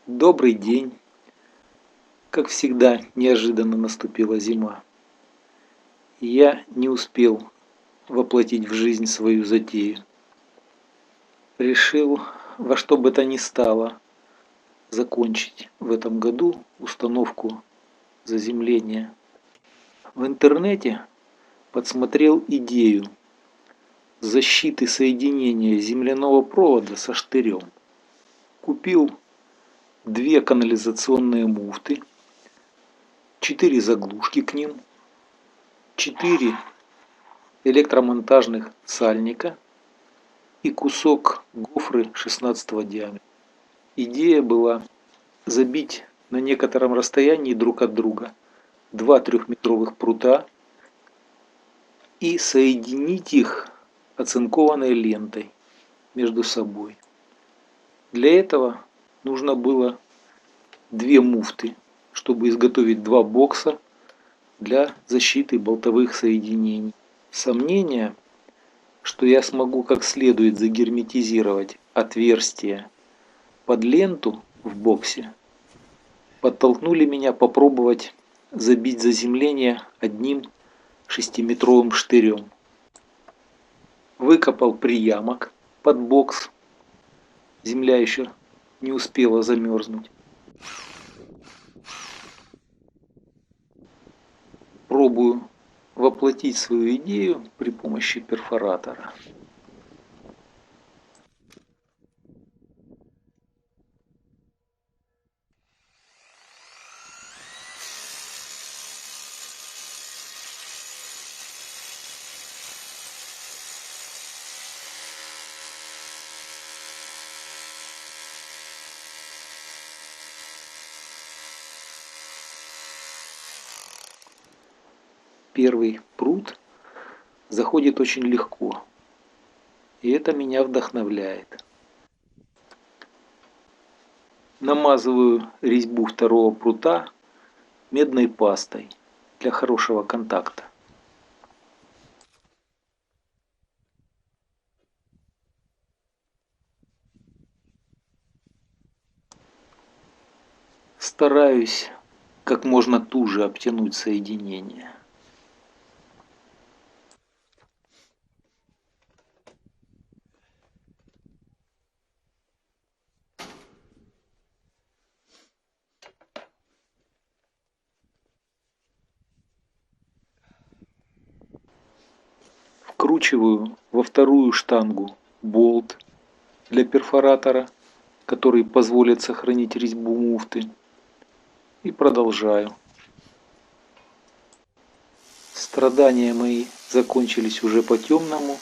Добрый день. Как всегда, неожиданно наступила зима. И я не успел воплотить в жизнь свою затею. Решил во что бы то ни стало закончить в этом году установку заземления. В интернете подсмотрел идею защиты соединения земляного провода со штырем. Купил две канализационные муфты, 4 заглушки к ним, 4 электромонтажных сальника и кусок гофры 16 диаметра. Идея была забить на некотором расстоянии друг от друга два трехметровых прута и соединить их оцинкованной лентой между собой. Для этого нужно было две муфты, чтобы изготовить два бокса для защиты болтовых соединений. Сомнения, что я смогу как следует загерметизировать отверстие под ленту в боксе, подтолкнули меня попробовать забить заземление одним 6-метровым штырем. Выкопал приямок под бокс, земля еще не успела замерзнуть. Пробую воплотить свою идею при помощи перфоратора. Первый прут заходит очень легко, и это меня вдохновляет. Намазываю резьбу второго прута медной пастой для хорошего контакта. Стараюсь как можно туже обтянуть соединение. Вкручиваю во вторую штангу болт для перфоратора, который позволит сохранить резьбу муфты. И продолжаю. Страдания мои закончились уже по темному,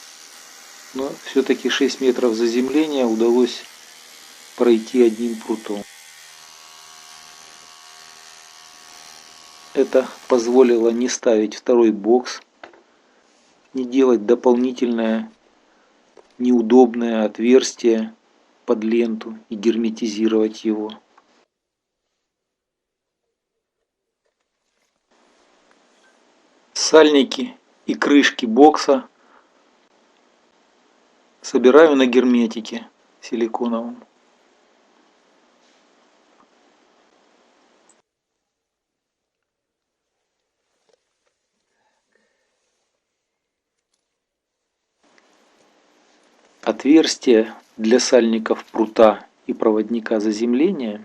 но все-таки 6 метров заземления удалось пройти одним прутом. Это позволило не ставить второй бокс, не делать дополнительное неудобное отверстие под ленту и герметизировать его. Сальники и крышки бокса собираю на герметике силиконовом. Отверстие для сальников прута и проводника заземления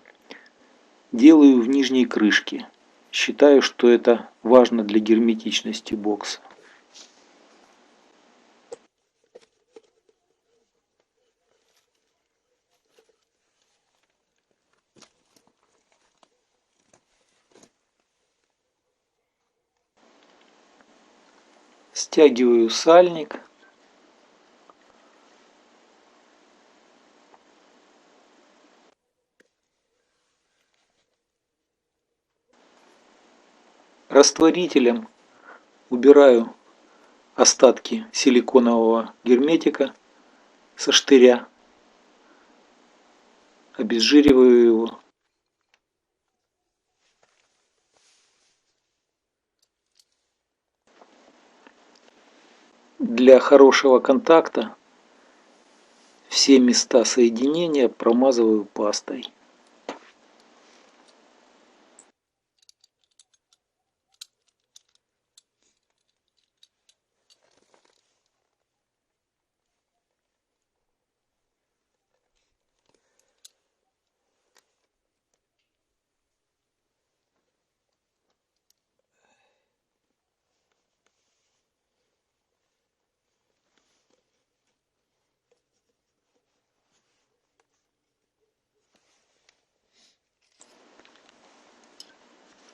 делаю в нижней крышке. Считаю, что это важно для герметичности бокса. Стягиваю сальник. Растворителем убираю остатки силиконового герметика со штыря. Обезжириваю его. Для хорошего контакта все места соединения промазываю пастой.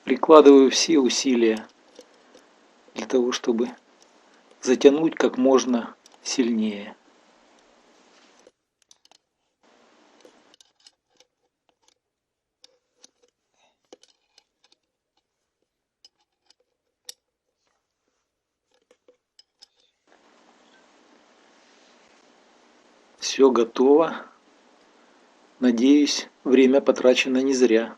Прикладываю все усилия для того, чтобы затянуть как можно сильнее. Все готово. Надеюсь, время потрачено не зря.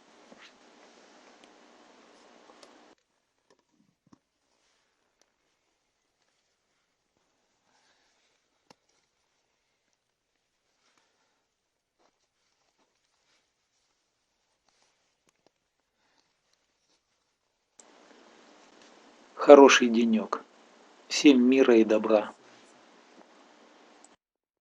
Хороший денек. Всем мира и добра.